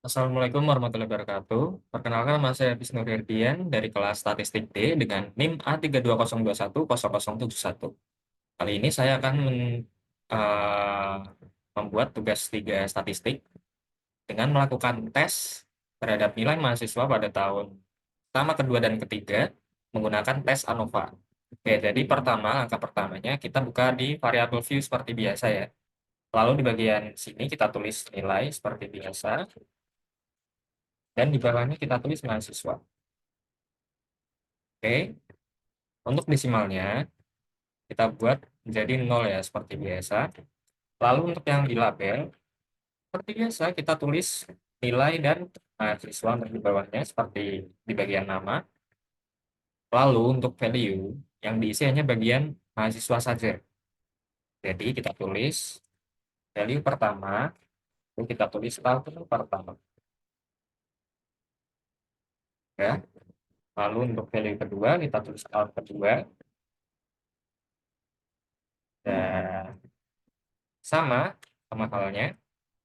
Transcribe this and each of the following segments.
Assalamualaikum warahmatullahi wabarakatuh. Perkenalkan, nama saya Wisnu Hirdian dari kelas Statistik D dengan NIM A3202100071. Kali ini saya akan eh, membuat tugas 3 statistik dengan melakukan tes terhadap nilai mahasiswa pada tahun pertama, kedua, dan ketiga menggunakan tes ANOVA. Oke, jadi pertama, angka pertamanya kita buka di variabel view seperti biasa ya. Lalu di bagian sini kita tulis nilai seperti biasa. Dan di bawahnya kita tulis mahasiswa. Oke, untuk desimalnya kita buat menjadi 0 ya, seperti biasa. Lalu untuk yang di label, seperti biasa kita tulis nilai dan mahasiswa untuk di bawahnya seperti di bagian nama. Lalu untuk value, yang diisi hanya bagian mahasiswa saja. Jadi kita tulis value pertama, lalu kita tulis tahun pertama. Ya. Lalu untuk value kedua, kita tulis tahun kedua. Dan sama halnya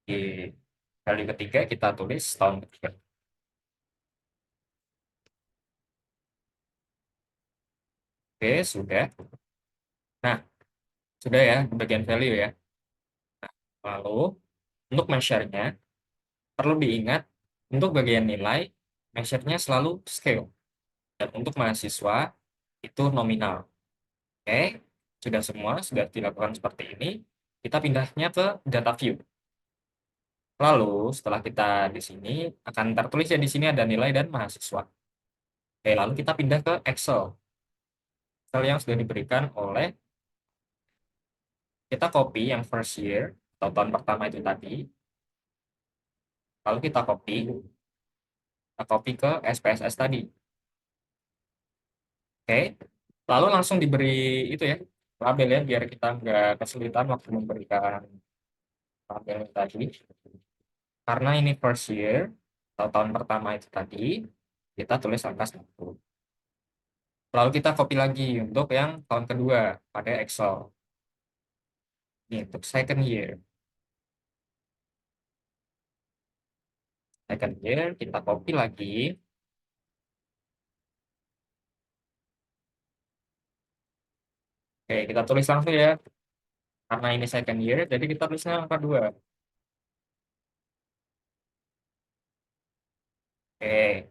di kali ketiga kita tulis tahun ketiga. Oke, sudah. Nah, sudah ya di bagian value ya. Lalu untuk measure-nya perlu diingat untuk bagian nilai measure-nya selalu scale, dan untuk mahasiswa itu nominal. Oke, sudah semua sudah dilakukan seperti ini. Kita pindahnya ke data view. Lalu setelah kita di sini akan tertulis ya, di sini ada nilai dan mahasiswa. Oke, lalu kita pindah ke Excel. Excel yang sudah diberikan oleh, kita copy yang first year atau tahun pertama itu tadi, lalu kita copy ke SPSS tadi. Oke, lalu langsung diberi itu ya, label ya, biar kita nggak kesulitan waktu memberikan label tadi. Karena ini first year atau tahun pertama itu tadi, kita tulis angka 1. Lalu kita copy lagi untuk yang tahun kedua pada Excel. Ini untuk second year. Second year kita copy lagi. Oke, kita tulis langsung ya. Karena ini second year, jadi kita tulisnya angka 2. Oke,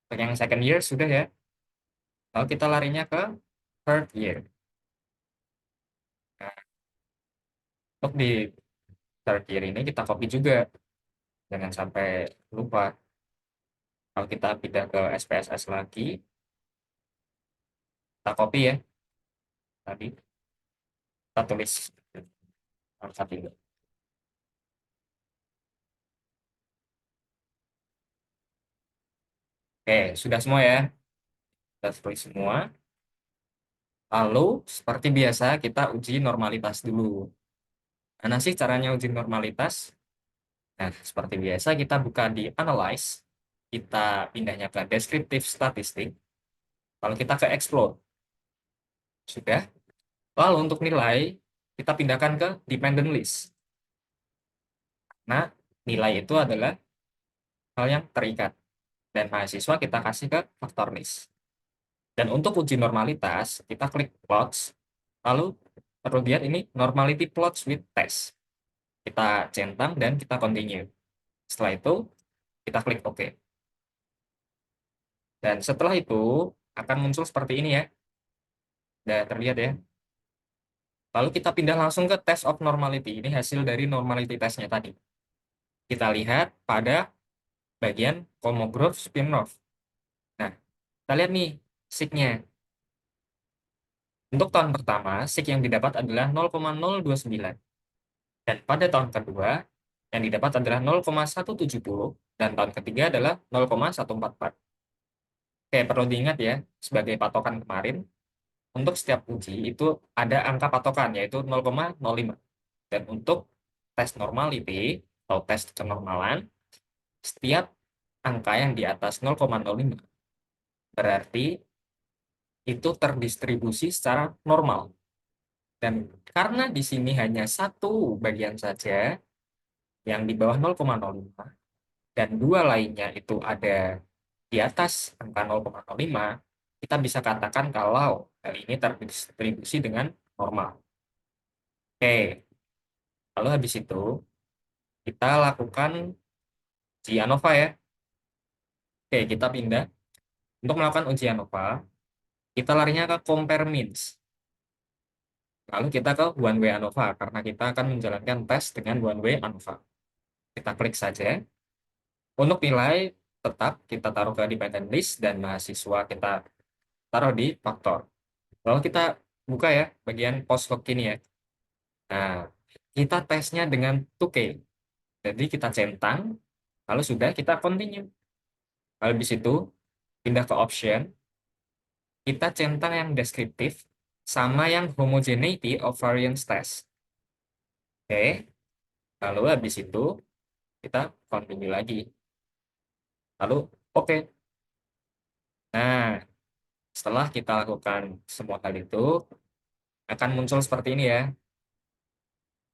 untuk yang second year sudah ya. Lalu kita larinya ke third year. Nah, untuk di third year ini kita copy juga. Jangan sampai lupa. Kalau kita pindah ke SPSS lagi, kita copy ya. Tadi kita tulis angka 3. Oke, sudah semua ya. Kita tulis semua. Lalu, seperti biasa, kita uji normalitas dulu. Mana sih caranya uji normalitas? Nah, seperti biasa, kita buka di Analyze. Kita pindahnya ke Descriptive Statistic. Lalu kita ke Explore. Sudah. Lalu untuk nilai, kita pindahkan ke Dependent List. Nah, nilai itu adalah hal yang terikat. Dan mahasiswa kita kasih ke Factor List. Dan untuk uji normalitas, kita klik Plots. Lalu, perlu lihat ini Normality Plots with Test. Kita centang dan kita continue. Setelah itu, kita klik OK. Dan setelah itu, akan muncul seperti ini ya. Sudah terlihat ya. Lalu kita pindah langsung ke Test of Normality. Ini hasil dari normality testnya tadi. Kita lihat pada bagian Kolmogorov Smirnov. Nah, kita lihat nih sig-nya. Untuk tahun pertama, sig yang didapat adalah 0,029. Dan pada tahun kedua, yang didapat adalah 0,170. Dan tahun ketiga adalah 0,144. Oke, perlu diingat ya, sebagai patokan kemarin, untuk setiap uji itu ada angka patokan, yaitu 0,05. Dan untuk tes normality atau tes kenormalan, setiap angka yang di atas 0,05 berarti itu terdistribusi secara normal. Dan karena di sini hanya satu bagian saja yang di bawah 0,05, dan dua lainnya itu ada di atas angka 0,05, kita bisa katakan kalau hal ini terdistribusi dengan normal. Oke, lalu habis itu kita lakukan uji ANOVA ya. Oke, kita pindah. Untuk melakukan uji ANOVA, kita larinya ke compare means. Lalu kita ke one way ANOVA, karena kita akan menjalankan tes dengan one way ANOVA. Kita klik saja. Untuk nilai tetap kita taruh ke dependent list dan mahasiswa kita taruh di faktor. Lalu kita buka ya bagian post log ini ya. Nah, kita tesnya dengan 2K. Jadi kita centang, lalu sudah kita continue. Lalu habis itu pindah ke option, kita centang yang deskriptif sama yang homogeneity of variance test. Oke, lalu habis itu kita continue lagi. Lalu oke. Nah, setelah kita lakukan semua hal itu, akan muncul seperti ini ya.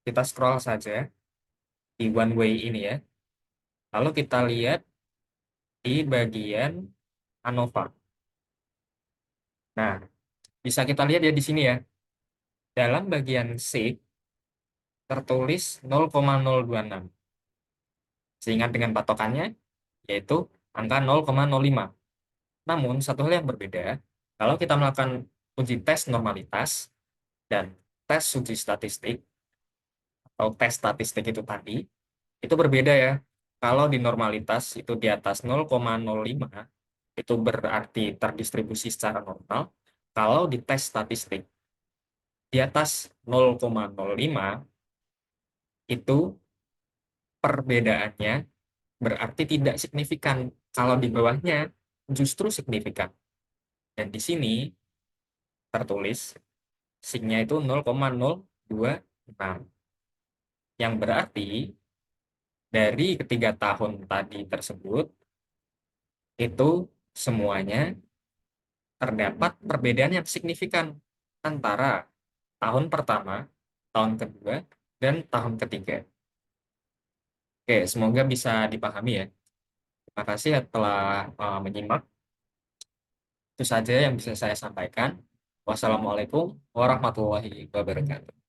Kita scroll saja di one way ini ya. Lalu kita lihat di bagian ANOVA. Nah, bisa kita lihat ya di sini ya. Dalam bagian C tertulis 0,026. Seingat dengan patokannya, yaitu angka 0,05. Namun, satu hal yang berbeda, kalau kita melakukan uji tes normalitas dan tes uji statistik, atau tes statistik itu tadi, itu berbeda ya. Kalau di normalitas itu di atas 0,05, itu berarti terdistribusi secara normal. Kalau di tes statistik di atas 0,05, itu perbedaannya berarti tidak signifikan. Kalau di bawahnya justru signifikan. Dan di sini tertulis signya itu 0,026. Yang berarti dari ketiga tahun tadi tersebut, itu semuanya terdapat perbedaan yang signifikan antara tahun pertama, tahun kedua, dan tahun ketiga. Oke, semoga bisa dipahami ya. Terima kasih ya telah menyimak. Itu saja yang bisa saya sampaikan. Wassalamualaikum warahmatullahi wabarakatuh.